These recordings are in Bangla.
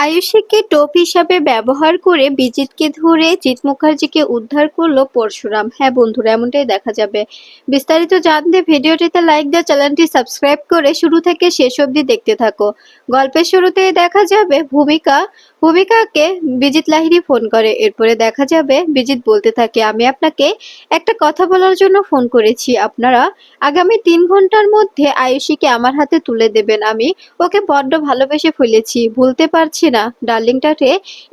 আয়ুষীকে টোপ হিসাবে ব্যবহার করে বিজিতকে ধরে জিৎ মুখার্জিকে উদ্ধার করলো পরশুরাম। হ্যাঁ বন্ধুরা, এমনটাই দেখা যাবে। বিস্তারিত জানতে ভিডিওটিতে লাইক দিয়ে চ্যানেলটি সাবস্ক্রাইব করে শুরু থেকে শেষ অবধি দেখতে থাকো। গল্পের শুরুতেই দেখা যাবে ভূমিকাকে বিজিত লাহিড়ী ফোন করে। এরপরে দেখা যাবে বিজিত বলতে থাকে, আমি আপনাকে একটা কথা বলার জন্য ফোন করেছি। আপনারা আগামী 3 ঘন্টার মধ্যে আয়ুষীকে আমার হাতে তুলে দেবেন। আমি ওকে বড্ড ভালোবেসে ফেলেছি, ভুলতে পারছি না, ডার্লিংটাকে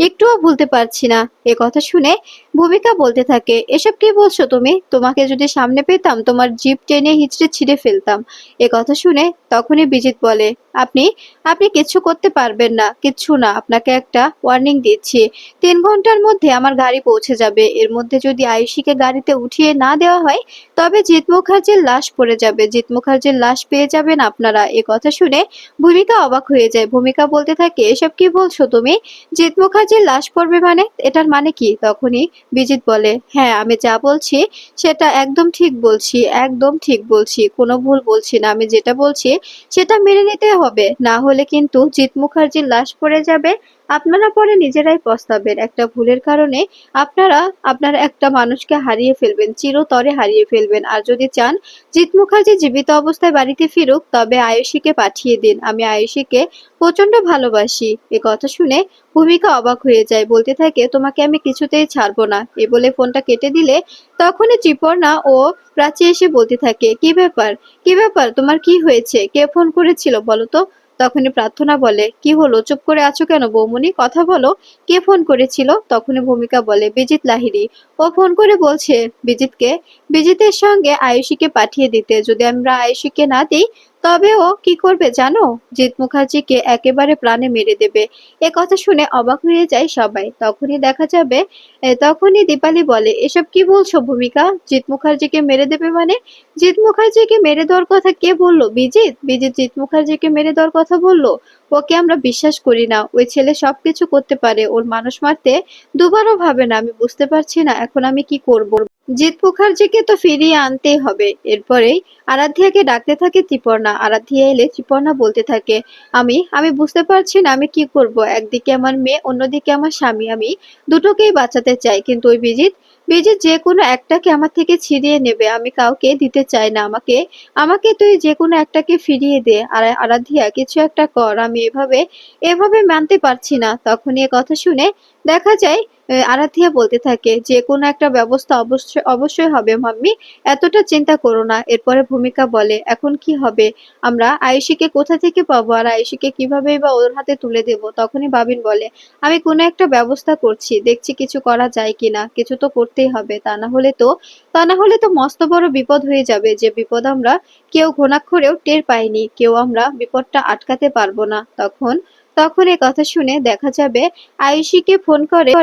একটুও ভুলতে পারছি না। এ কথা শুনে ভূমিকা বলতে থাকে, এসব কি বলছো তুমি? তোমাকে যদি সামনে পেতাম তোমার জিভ টেনে হিচড়ে ছিঁড়ে ফেলতাম। এ কথা শুনে তখনই বিজিত বলে, আপনি আপনি কিচ্ছু করতে পারবেন না, কিচ্ছু না। আপনাকে একটা ওয়ার্নিং দিচ্ছি, 3 ঘন্টার মধ্যে আমার গাড়ি পৌঁছে যাবে। এর মধ্যে যদি আয়ুষীকে গাড়িতে উঠিয়ে না দেওয়া হয় তবে জিৎ মুখার্জির লাশ পড়ে যাবে, জিৎ মুখার্জির লাশ পেয়ে যাবেন আপনারা। এ কথা শুনে ভূমিকা অবাক হয়ে যায়। ভূমিকা বলতে থাকে, এসব কি বলছো তুমি? জিৎ মুখার্জির লাশ পড়বে মানে? এটার মানে কি? তখনই বিজিত বলে, হ্যাঁ আমি যা বলছি সেটা একদম ঠিক বলছি, একদম ঠিক বলছি, কোনো ভুল বলছি না। আমি যেটা বলছি সেটা মেনে নিতে হবে, না হলে কিন্তু জিৎ মুখার্জির লাশ পড়ে যাবে। আপনারা পরে নিজেরাই পস্তাবেন। একটা ভুলের কারণে আপনারা আপনারা একটা মানুষকে হারিয়ে ফেলবেন, চিরতরে হারিয়ে ফেলবেন। আর যদি চান জিৎ মুখার্জি জীবিত অবস্থায় বাড়িতে ফিরুক তবে আয়ুষীকে পাঠিয়ে দিন। আমি আয়ুষীকে প্রচন্ড ভালোবাসি। এ কথা শুনে ভূমিকা অবাক হয়ে যায়, বলতে থাকে, তোমাকে আমি কিছুতেই ছাড়বো না। এ বলে ফোনটা কেটে দিলে তখনই ত্রিপর্ণা ও প্রাচী এসে বলতে থাকে, কি ব্যাপার, কি ব্যাপার, তোমার কি হয়েছে? কে ফোন করেছিল বলো তো? তখনই প্রার্থনা বলে, কি হলো, চুপ করে আছো কেন বৌমনি, কথা বলো। কে ফোন করেছিল? তখনই ভূমিকা বলে, বিজিত লাহিড়ী। ও ফোন করে বলছে বিজিতের সঙ্গে আয়ুষীকে পাঠিয়ে দিতে। যদি আমরা আয়ুষীকে না দিই তবে ও কি করবে জানো? জিৎ মুখার্জিকে একেবারে প্রাণে মেরে দেবে। এ কথা শুনে অবাক হয়ে যায় সবাই। তখনই দেখা যাবে তখনই দীপালি বলে, এসব কি বলছো ভূমিকা? জিৎ মুখার্জিকে মেরে দেবে মানে? জিৎ মুখার্জিকে মেরে দেওয়ার কথা কে বললো? বিজিত জিৎ মুখার্জিকে মেরে দেওয়ার কথা বললো? ওকে আমরা বিশ্বাস করি না। ওই ছেলে সবকিছু করতে পারে, ওর মানুষ মারতে দুবারও ভাবে না। আমি বুঝতে পারছি না এখন আমি কি করব। জিৎ মুখার্জিকে তো ফিরিয়ে আনতেই হবে। এরপরেই আরাধ্যাকে ডাকতে থাকে ত্রিপর্ণা। আরাধ্যা এলে ত্রিপর্ণা বলতে থাকে, আমি আমি বুঝতে পারছি না আমি কি করব। একদিকে আমার মেয়ে, অন্যদিকে আমার স্বামী, আমি দুটোকেই বাঁচাতে চাই, কিন্তু ওই বিজিত বিজিত যে কোনো একটাকে আমার থেকে ছিনিয়ে নেবে। আমি কাউকে দিতে চাই না। আমাকে আমাকে তুই যে কোনো একটাকে ফিরিয়ে দে। আর আরাধ্যা কিছু একটা কর, আমি এভাবে এভাবে মানতে পারছি না। তখনই এ কথা শুনে দেখা যায় আরাধ্যা বলতে থাকে, যে কোনো একটা ব্যবস্থা অবশ্যই অবশ্যই হবে মাম্মি, এতটা চিন্তা করো না। এরপরে ভূমিকা বলে, এখন কি হবে? আমরা আয়ুষীকে কোথা থেকে পাবো, আর আয়ুষীকে কিভাবেই বা ওর হাতে তুলে দেব? তখনই বাবিন বলে, আমি কোনো একটা ব্যবস্থা করছি, দেখছি কিছু করা যায় কিনা। কিছু তো করতেই হবে, তা না হলে তো মস্ত বড় বিপদ হয়ে যাবে, যে বিপদ আমরা কেউ ঘুণাক্ষরেও টের পাইনি, কেউ আমরা বিপদটা আটকাতে পারবো না। তখন এ কথা শুনে দেখা যাবে আয়ুষীকে ফোন করে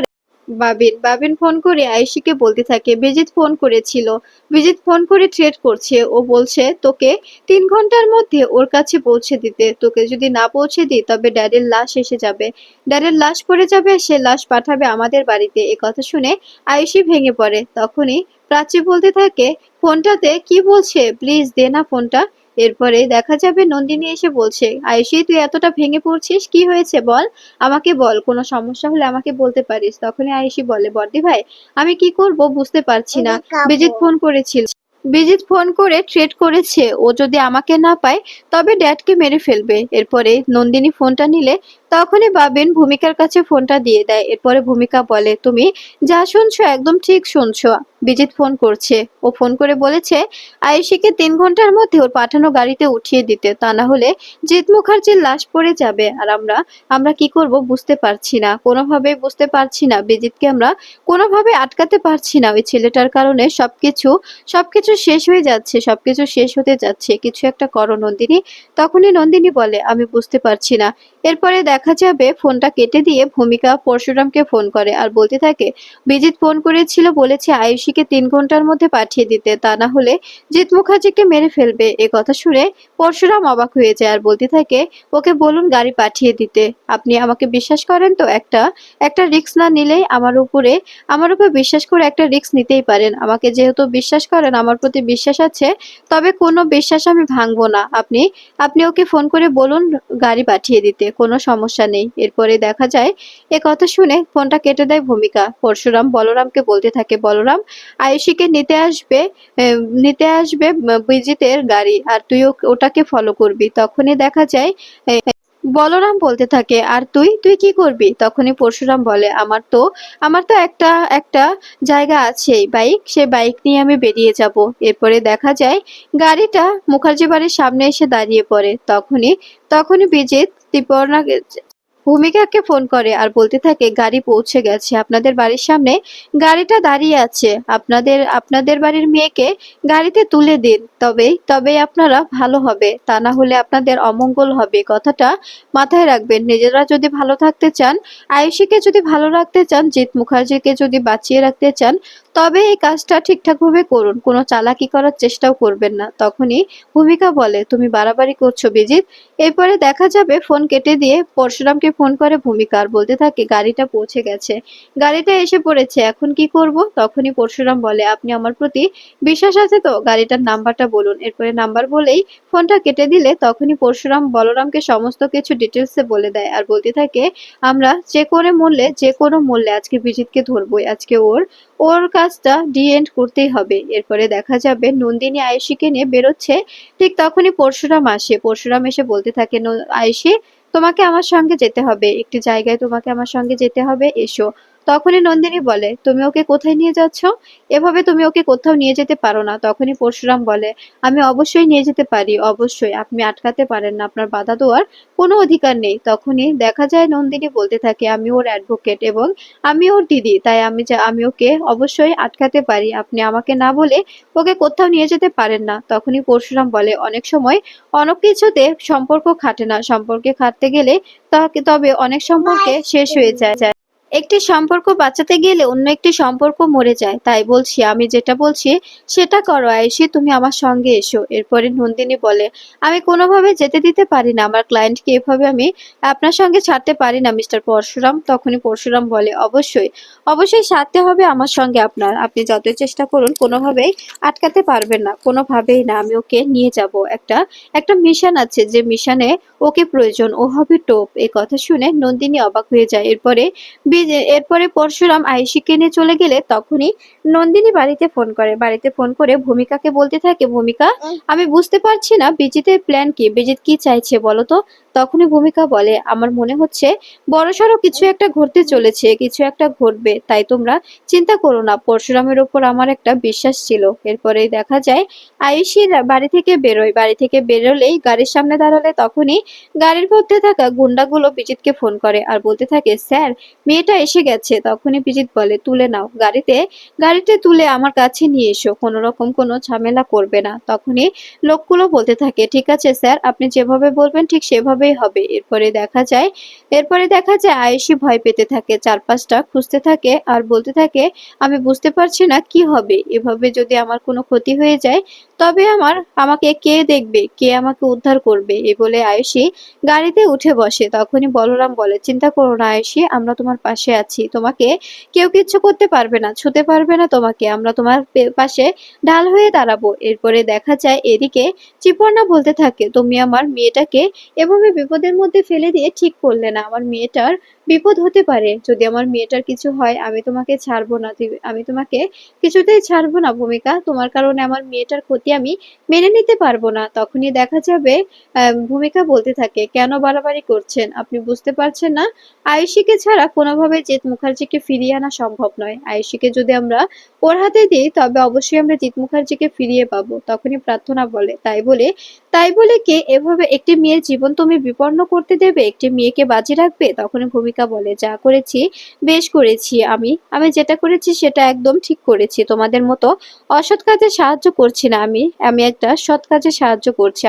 বাবিন ফোন করে আয়ুষীকে বলতে থাকে, বিজিত ফোন করে থ্রেট করছে। ও বলছে তোকে 3 ঘন্টার মধ্যে ওর কাছে পৌঁছে দিতে। তোকে যদি না পৌঁছে দিই তবে ড্যাডির লাশ এসে যাবে, ড্যাডির লাশ পড়ে যাবে, সে লাশ পাঠাবে আমাদের বাড়িতে। এ কথা শুনে আয়ুষী ভেঙে পড়ে। তখনই প্রাচী বলতে থাকে, ফোনটাতে কি বলছে, প্লিজ দে না ফোনটা। এরপরে দেখা যাবে নন্দিনী এসে বলছে, আয়ুষী তুই এতটা ভেঙে পড়ছিস, কি হয়েছে বল, আমাকে বল, কোনো সমস্যা হলে আমাকে বলতে পারিস। তখনই আয়ুষী বলে, বড়দি ভাই আমি কি করব বুঝতে পারছি না। বিজিত ফোন করেছিল, বিজিত ফোন করে থ্রেট করেছে, ও যদি আমাকে না পায় তবে ড্যাডকে মেরে ফেলবে। এরপরে নন্দিনী ফোনটা নিলে তখনই বাবিন ভূমিকার কাছে ফোনটা দিয়ে দেয়। এরপরে ভূমিকা বলে, তুমি যা শুনছো একদম ঠিক শুনছো। বিজিত ফোন করছে, ও ফোন করে বলেছে আয়ুষীকে 3 ঘন্টার মধ্যে ওর পাঠানো গাড়িতে উঠিয়ে দিতে, তা না হলে জিৎ মুখার্জির লাশ পড়ে যাবে। আর আমরা আমরা কি করব বুঝতে পারছি না, কোনোভাবেই বুঝতে পারছি না। বিজিতকে আমরা কোনোভাবে আটকাতে পারছি না। ওই ছেলেটার কারণে সবকিছু সবকিছু শেষ হয়ে যাচ্ছে, সবকিছু শেষ হতে যাচ্ছে, কিছু একটা করো নন্দিনী। তখনই নন্দিনী বলে, আমি বুঝতে পারছি না। এরপরে দেখা যাবে ফোনটা কেটে দিয়ে ভূমিকা পরশুরামকে ফোন করে আর বলতে থাকে, বিজিত ফোন করেছিল, বলেছে আয়ুষীকে 3 ঘন্টার মধ্যে পাঠিয়ে দিতে, তা না হলে জিৎ মুখার্জিকে মেরে ফেলবে। এ কথা শুনে পরশুরাম অবাক হয়ে যায় আর বলতে থাকে, ওকে বলুন গাড়ি পাঠিয়ে দিতে। আপনি আমাকে বিশ্বাস করেন তো? একটা একটা রিস্ক না নিলেই আমার উপর বিশ্বাস করে একটা রিস্ক নিতেই পারেন। আমাকে যেহেতু বিশ্বাস করেন, আমার প্রতি বিশ্বাস আছে, তবে কোনো বিশ্বাস আমি ভাঙবো না। আপনি আপনি ওকে ফোন করে বলুন গাড়ি পাঠিয়ে দিতে, কোনো সমস্যা সমস্যা নেই। এরপরে দেখা যায় এ কথা শুনে ফোনটা কেটে দেয় ভূমিকা। পরশুরাম বলরামকে বলতে থাকে, বলরাম আয়ুষীকে নিতে আসবে বিজিতের গাড়ি, আর তুই ওটাকে ফলো করবি। তখনই দেখা যায় বলরাম বলতে থাকে, আর তুই তুই কি করবি? তখনই পরশুরাম বলে, আমার তো একটা একটা জায়গা আছেই, বাইক, সে বাইক নিয়ে আমি বেরিয়ে যাব। এরপরে দেখা যায় গাড়িটা মুখার্জি বাড়ির সামনে এসে দাঁড়িয়ে পড়ে। তখনই তখনই বিজিত ত্রিপর্ণা ভূমিকাকে ফোন করে আর বলতে থাকে, গাড়ি পৌঁছে গেছে, আপনাদের বাড়ির সামনে গাড়িটা দাঁড়িয়ে আছে, আপনাদের আপনাদের বাড়ির মেয়েকে গাড়িতে তুলে দিন, তবেই আপনারা ভালো হবে, তা না হলে আপনাদের অমঙ্গল হবে। কথাটা মাথায় রাখবেন। নিজেরা যদি ভালো থাকতে চান, আয়ুষীকে যদি ভালো রাখতে চান, জিৎ মুখার্জিকে যদি বাঁচিয়ে রাখতে চান, তবে এই কাজটা ঠিকঠাক ভাবে করুন, কোনো চালাকি করার চেষ্টাও করবেন না। তখনই ভূমিকা বলে, তুমি বাড়াবাড়ি করছো বিজিত। এরপরে দেখা যাবে ফোন কেটে দিয়ে পরশুরামকে ফোন করে ভূমিকা আর বলতে থাকে, গাড়িটা পৌঁছে গেছে, গাড়িটা এসে পড়েছে, এখন কি করব? তখনই পরশুরাম বলে, আপনি আমার প্রতি বিশ্বাস আছে তো? গাড়িটার নাম্বারটা বলুন। এরপরে নাম্বার বলেই ফোনটা কেটে দিলে তখনই পরশুরাম বলরামকে সমস্ত কিছু ডিটেলসে বলে দেয় আর বলতে থাকে, আমরা যে কোনো মূল্যে আজকে বিজিতকে ধরবই, আজকে ওর ওর কাজটা এন্ড করতেই হবে। এরপরে দেখা যাবে নন্দিনী আয়ুষীকে নিয়ে বেরোচ্ছে। ঠিক তখনই পরশুরাম আসে। পরশুরাম এসে বলতে থাকে, আয়ুষী, তোমাকে আমার সঙ্গে যেতে হবে, একটি জায়গায় তোমাকে আমার সঙ্গে যেতে হবে, এসো। তখনই নন্দিনী বলে, তুমি ওকে কোথায় নিয়ে যাচ্ছ? এভাবে তুমি ওকে কোথাও নিয়ে যেতে পারো না। তখনই পরশুরাম বলে, আমি অবশ্যই নিয়ে যেতে পারি, অবশ্যই, আপনি আটকাতে পারেন না, আপনার বাধা দেওয়ার কোনো অধিকার নেই। তখনই দেখা যায় নন্দিনী বলতে থাকে, আমি ওর অ্যাডভোকেট এবং আমি ওর দিদি, তাই আমি ওকে অবশ্যই আটকাতে পারি, আপনি আমাকে না বলে ওকে কোথাও নিয়ে যেতে পারেন না। তখনই পরশুরাম বলে, অনেক সময় অনেক কিছুতে সম্পর্ক খাটে না, সম্পর্কে খাটতে গেলে তবে অনেক সম্পর্কে শেষ হয়ে যায়। একটি সম্পর্ক বাঁচাতে গেলে অন্য একটি সম্পর্ক মরে যায়। তাই বলছি, আমি যেটা বলছি সেটা করো আয়েশি, তুমি আমার সঙ্গে এসো। এরপরে নন্দিনী বলে, আমি কোনোভাবে যেতে দিতে পারি না, আমার ক্লায়েন্টকে এভাবে আমি আপনার সঙ্গে ছাড়তে পারি না মিস্টার পরশুরাম। তখনই পরশুরাম বলে, অবশ্যই অবশ্যই সারতে হবে আমার সঙ্গে আপনার, আপনি যতই চেষ্টা করুন কোনোভাবেই আটকাতে পারবেন না, কোনোভাবেই না। আমি ওকে নিয়ে যাব, একটা একটা মিশন আছে, যে মিশনে ওকে প্রয়োজন, ও হবে টোপ। এই কথা শুনে নন্দিনী অবাক হয়ে যায়। এরপরে পরশুরাম আয়ুষীকে নিয়ে চলে গেলে তখনই নন্দিনী বাড়িতে ফোন করে ভূমিকাকে বলতে থাকে, ভূমিকা, আমি বুঝতে পারছি না বিজিতের প্ল্যান কি, বিজিত কি চাইছে বলো তো? তখনই ভূমিকা বলে, আমার মনে হচ্ছে বড়সড় কিছু একটা ঘটতে চলেছে, কিছু একটা ঘটবে, তাই তোমরা চিন্তা করো না, পরশুরামের ওপর আমার একটা বিশ্বাস ছিল। এরপরেই দেখা যায় আয়ুষী বাড়ি থেকে বেরোলেই গাড়ির সামনে দাঁড়ালে তখনই গাড়ির মধ্যে থাকা গুন্ডাগুলো বিজিতকে ফোন করে আর বলতে থাকে, স্যার, মেয়েটা এসে গেছে। তখনই বিজিত বলে, তুলে নাও, গাড়িতে তুলে আমার কাছে নিয়ে এসো, কোনো রকম কোনো ঝামেলা করবে না। তখনই লোকগুলো বলতে থাকে, ঠিক আছে স্যার, আপনি যেভাবে বলবেন ঠিক সেভাবেই হবে। এরপরে দেখা যায় আয়ুষী ভয় পেতে থাকে, চারপাশটা খুঁজতে থাকে আর বলতে থাকে, আমি বুঝতে পারছি না কি হবে, এভাবে যদি আমার কোনো ক্ষতি হয়ে যায়, তবে আমাকে কে দেখবে, কে আমাকে উদ্ধার করবে? এই বলে আয়ুষী গাড়িতে উঠে বসে। তখনই বলরাম বলে, চিন্তা করো না আয়ুষী, আমরা তোমার পাশে আছি, তোমাকে কেউ কিচ্ছু করতে পারবে না, ছুতে পারবে না তোমাকে, আমরা তোমার পাশে ঢাল হয়ে দাঁড়াবো। এরপরে দেখা যায় এদিকে চিপর্ণা বলতে থাকে, তুমি আমার মেয়েটাকে এভাবে বিপদের মধ্যে ফেলে দিয়ে ঠিক করলে না, আমার মেয়েটার বিপদ হতে পারে, যদি আমার মেয়েটার কিছু হয় আমি তোমাকে ছাড়বো না, আমি তোমাকে কিছুতেই ছাড়বো না ভূমিকা, তোমার কারণে আমার মেয়েটার ক্ষতি আমি মেনে নিতে পারবো না। তখনই দেখা যাবে ভূমিকা বলতে থাকে, কেন বাড়াবাড়ি করছেন, আপনি বুঝতে পারছেন না? আয়ুষীকে ছাড়া কোনোভাবে জিৎ মুখার্জিকে ফিরিয়ে আনা সম্ভব নয়, আয়ুষীকে যদি আমরা ওর হাতে দিই তবে অবশ্যই আমরা জিৎ মুখার্জিকে ফিরিয়ে পাবো। তখনই প্রার্থনা বলে, তাই বলে কে এভাবে একটি মেয়ের জীবন তুমি বিপন্ন করতে দেবে, একটি মেয়েকে বাজি রাখবে? তখনই ভূমিকা বলে, যা করেছি বেশ করেছি, আমি আমি যেটা করেছি সেটা একদম ঠিক করেছি, তোমাদের মতো অসৎ কাজে সাহায্য করছি না, আমি আমি একটা সৎ কাজে সাহায্য করছি।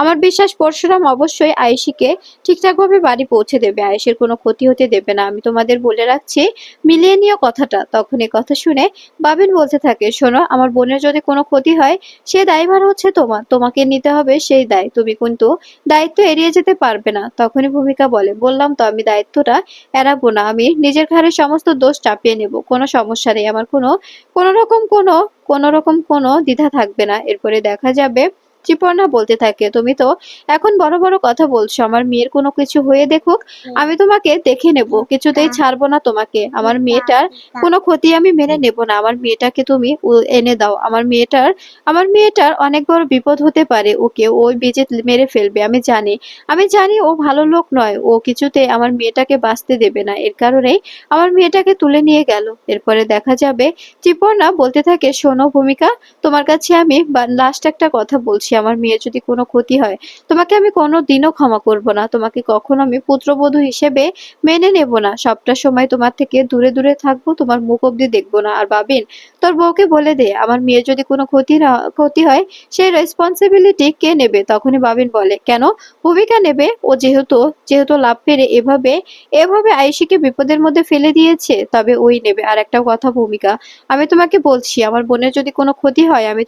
আমার বিশ্বাস পরশুরাম অবশ্যই আয়ুষীকে ঠিকঠাকভাবে বাড়ি পৌঁছে দেবে, আয়ুষের কোনো ক্ষতি হতে দেবে না, আমি তোমাদের বলে রাখছি, মিলিয়ে নিও কথাটা। তখন এ কথা শুনে বাবিন বলতে থাকে, শোনো, আমার বোনের যদি কোনো ক্ষতি হয় সে দায়ভার হচ্ছে তোমাকে নিতে হবে সেই দায়, তুমি কিন্তু দায়িত্ব এড়িয়ে যেতে পারবে না। তখনই ভূমিকা বলে, বললাম তো আমি দায়িত্বটা এড়াবো না, আমি নিজের ঘাড়ে সমস্ত দোষ চাপিয়ে নেব, কোনো সমস্যা নেই, আমার কোনো রকম কোনো দ্বিধা থাকবে না। এরপরে দেখা যাবে চিপর্ণা বলতে থাকে, তুমি তো এখন বড় বড় কথা বলছো, আমার মেয়ের কোনো কিছু হয়ে দেখুক, আমি তোমাকে দেখে নেব, কিছুতেই ছাড়বো না তোমাকে। আমার মেয়েটার কোনো ক্ষতি আমি মেনে নেব না। আমার মেয়েটাকে তুমি এনে দাও। আমার মেয়েটার অনেক বড় বিপদ হতে পারে, ওকে ওই বিজিত মেরে ফেলবে, আমি জানি। আমি জানি ও ভালো লোক নয়, ও কিছুতে আমার মেয়েটাকে বাঁচতে দেবে না, এর কারণেই আমার মেয়েটাকে তুলে নিয়ে গেল। এরপরে দেখা যাবে চিপর্ণা বলতে থাকে, শোনো ভূমিকা, তোমার কাছে আমি লাস্ট একটা কথা বলছি, আমার মেয়ের যদি কোনো ক্ষতি হয় তোমাকে আমি কোনোদিনও ক্ষমা করব না, তোমাকে কখনো আমি পুত্রবধূ হিসেবে মেনে নেব না, সবটা সময় তোমার থেকে দূরে দূরে থাকবো, তোমার মুখ অব্দি দেখবো না। আর বাবিন, তোর বউকে বলে দে, আমার মেয়ের যদি কোনো ক্ষতি হয় সেই রেসপন্সিবিলিটি কে নেবে? তখনই বাবিন বলে, কেন ভূমিকা নেবে? ও যেহেতু যেহেতু লাভ পেরে এভাবে এভাবে আয়েশিকে বিপদের মধ্যে ফেলে দিয়েছে, তবে ওই নেবে। আর একটা কথা ভূমিকা, আমি তোমাকে বলছি, আমার বোনের যদি কোনো ক্ষতি হয় আমি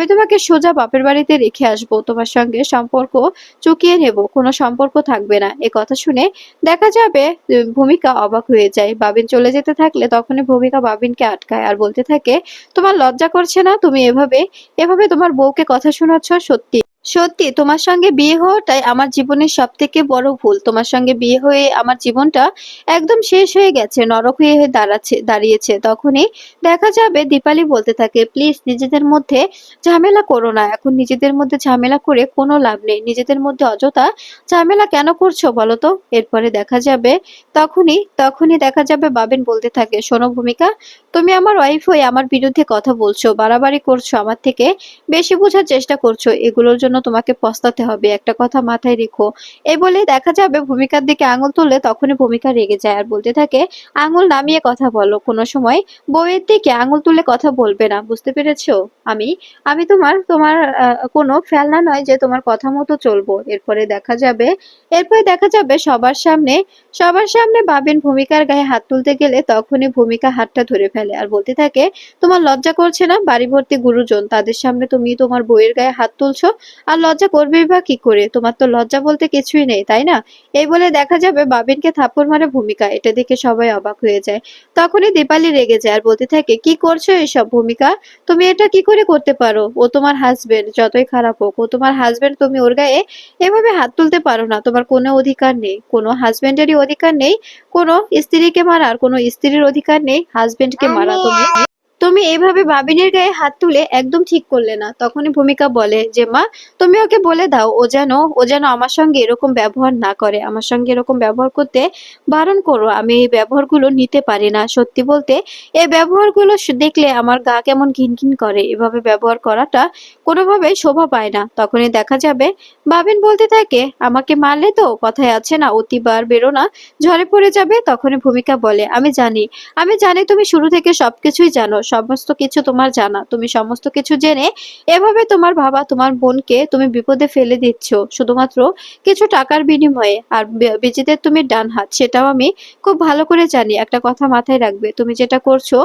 তোমাকে সোজা বাপের বাড়িতে রেখে আসবো, তোমার সঙ্গে সম্পর্ক চুকিয়ে নেব, কোনো সম্পর্ক থাকবে না। এ কথা শুনে দেখা যাবে ভূমিকা অবাক হয়ে যায়। বাবিন চলে যেতে থাকলে তখনই ভূমিকা বাবিনকে আটকায় আর বলতে থাকে, তোমার লজ্জা করছে না? তুমি এভাবে এভাবে তোমার বউকে কথা শোনাচ্ছ? সত্যি সত্যি তোমার সঙ্গে বিয়ে হওয়াটাই আমার জীবনের সব থেকে বড় ভুল। তোমার সঙ্গে বিয়ে হয়ে আমার জীবনটা একদম শেষ হয়ে গেছে, নরক হয়ে দাঁড়িয়েছে। তখনই দেখা যাবে দীপালি বলতে থাকে, প্লিজ নিজেদের মধ্যে ঝামেলা করো না, এখন নিজেদের মধ্যে ঝামেলা করে কোনো লাভ নেই, নিজেদের মধ্যে অযথা ঝামেলা কেন করছো বলো তো? এরপরে দেখা যাবে তখনই দেখা যাবে বাবিন বলতে থাকে, শোনো ভূমিকা, তুমি আমার ওয়াইফ হয়ে আমার বিরুদ্ধে কথা বলছো, বাড়াবাড়ি করছো, আমার থেকে বেশি বোঝার চেষ্টা করছো, এগুলোর জন্য তোমাকে পস্তাতে হবে, একটা কথা মাথায় রেখো। এই বলে দেখা যাবে ভূমিকার দিকে আঙুল তুললে তখনই ভূমিকা রেগে যায় আর বলতে থাকে, আঙুল নামিয়ে কথা বলো, কোনো সময় বউয়ের দিকে আঙুল তুলে কথা বলবে না, বুঝতে পেরেছো? আমি আমি তোমার কোনো ফেলনা নয় যে তোমার কথা মতো চলবো। এরপরে দেখা যাবে সবার সামনে বাবিন ভূমিকার গায়ে হাত তুলতে গেলে তখনই ভূমিকা হাতটা ধরে ফেলে আর বলতে থাকে, তোমার লজ্জা করছে না? বাড়ি ভর্তি গুরুজন, তাদের সামনে তুমি তোমার বউয়ের গায়ে হাত তুলছো, আর লজ্জা করবেই বা কি করে? তোমার তো লজ্জা বলতে কিছুই নেই, তাই না? এই বলে দেখা যাবে বাবিনকে থাপ্পড় মারে ভূমিকা, এটা দেখে সবাই অবাক হয়ে যায়। তখনই দীপালি রেগে যায় আর বলতে থাকে, কি করছো এসব ভূমিকা? তুমি এটা কি করে করতে পারো? ও তোমার হাজবেন্ড, যতই খারাপ হোক ও তোমার হাজবেন্ড, তুমি ওর গায়ে এভাবে হাত তুলতে পারো না, তোমার কোনো অধিকার নেই, কোনো হাজবেন্ডেরই অধিকার নেই কোনো স্ত্রীকে মারার, কোনো স্ত্রীর অধিকার নেই হাজবেন্ডকে মারা। তুমি তুমি এইভাবে বাবিনের গায়ে হাত তুলে একদম ঠিক করলে না। তখনই ভূমিকা বলে যে, মা, তুমি ওকে বলে দাও ও যেন আমার সঙ্গে এরকম ব্যবহার না করে, আমার সঙ্গে এরকম ব্যবহার করতে বারণ করো, আমি এই ব্যবহারগুলো নিতে পারি না। সত্যি বলতে এই ব্যবহারগুলো দেখলে আমার গা কেমন ঘিনঘিন করে, এভাবে ব্যবহার করাটা কোনোভাবে শোভা পায় না। তখনই দেখা যাবে বাবিন বলতে থাকে, আমাকে মারলে তো কথায় আছে না, অতিবার বেরো না, ঝরে পড়ে যাবে। তখনই ভূমিকা বলে, আমি জানি তুমি শুরু থেকে সবকিছুই জানো, সমস্ত কিছু তোমার জানা, তুমি সমস্ত কিছু জেনে এভাবে তোমার বোনকে তুমি বিপদে ফেলে দিচ্ছ শুধুমাত্র কিছু টাকার বিনিময়ে। আর বিজিতের তুমি ডান হাত, সেটাও আমি খুব ভালো করে জানি। একটা কথা মাথায় রাখবে, তুমি যেটা করছো,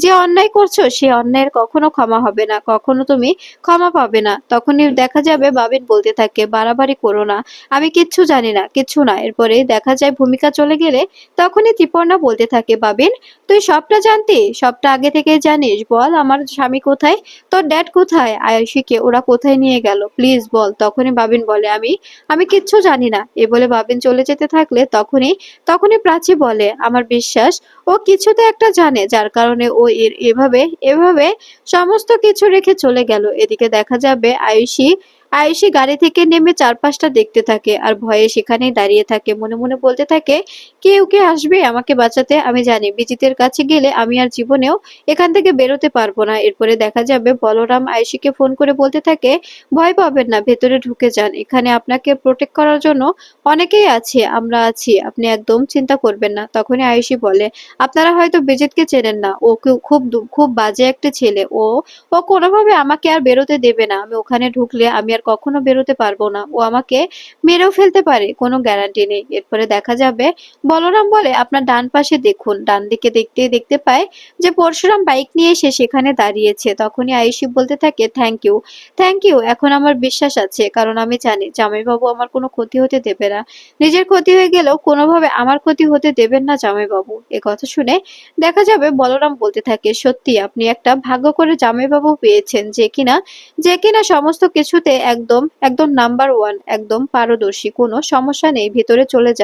যে অন্যায় করছো, সে অন্যায়ের কখনো ক্ষমা হবে না, কখনো তুমি ক্ষমা পাবে না। তখনই দেখা যাবে বাবিন বলতে থাকে, বাড়াবাড়ি করো না, আমি কিচ্ছু জানি না, কিচ্ছু না। এরপরে দেখা যায় ভূমিকা চলে গেলে তখনই ত্রিপর্ণা বলতে থাকে, বাবিন, তুই সবটা জানতি, সবটা আগে থেকেই জানিস, বল আমার স্বামী কোথায়, তোর ড্যাড কোথায়, আয়ুষীকে ওরা কোথায় নিয়ে গেল, প্লিজ বল। তখনই বাবিন বলে, আমি আমি কিচ্ছু জানি না। এ বলে বাবিন চলে যেতে থাকলে তখনই তখনই প্রাচী বলে, আমার বিশ্বাস ও কিছুতে একটা জানে, যার কারণে ও এভাবে এভাবে সমস্ত কিছু রেখে চলে গেল। এদিকে দেখা যাবে আয়ুষী গাড়ি থেকে নেমে চারপাশটা দেখতে থাকে আর ভয়ে সেখানেই দাঁড়িয়ে থাকে, মনে মনে বলতে থাকে, কেউ কে আসবে আমাকে বাঁচাতে? আমি জানি বিজিতের কাছে গেলে আমি আর জীবনেও এখান থেকে বেরোতে পারবো না। এরপরে দেখা যাবে বলরাম আয়ুষীকে ফোন করে বলতে থাকে, ভয় পাবেন না, ভেতরে ঢুকে যান, এখানে আপনাকে প্রোটেক্ট করার জন্য অনেকেই আছে, আমরা আছি, আপনি একদম চিন্তা করবেন না। তখনই আয়ুষী বলে, আপনারা হয়তো বিজিতকে চেনেন না, ও খুব বাজে একটা ছেলে, ও ও কোনোভাবে আমাকে আর বেরোতে দেবে না, আমি ওখানে ঢুকলে আমি আর আর কখনো বেরোতে পারবো না। ও আমাকে মেরেও ফেলতে পারে, কোনো গ্যারান্টি নেই। এরপরে দেখা যাবে বলরাম বলে, আপনার ডান পাশে দেখুন। ডান দিকে দেখতেই দেখতে পায় যে পরশুরাম বাইক নিয়ে এসে সেখানে দাঁড়িয়েছে। তখনই আয়ুষী বলতে থাকে, থ্যাংক ইউ, থ্যাংক ইউ। এখন আমার বিশ্বাস আছে, কারণ আমি জানি জামাইবাবু আমার কোনো ক্ষতি হতে দেবে না। নিজের ক্ষতি হয়ে গেলেও কোনোভাবে আমার ক্ষতি হতে দেবেন না জামাইবাবু। এ কথা শুনে দেখা যাবে বলরাম বলতে থাকে, সত্যি আপনি একটা ভাগ্য করে জামাইবাবু পেয়েছেন, যে কিনা সমস্ত কিছুতে একদম একদম নাম্বার ওয়ান, একদম পারদর্শী, কোনো সমস্যা নেই, ভিতরে চলে যান।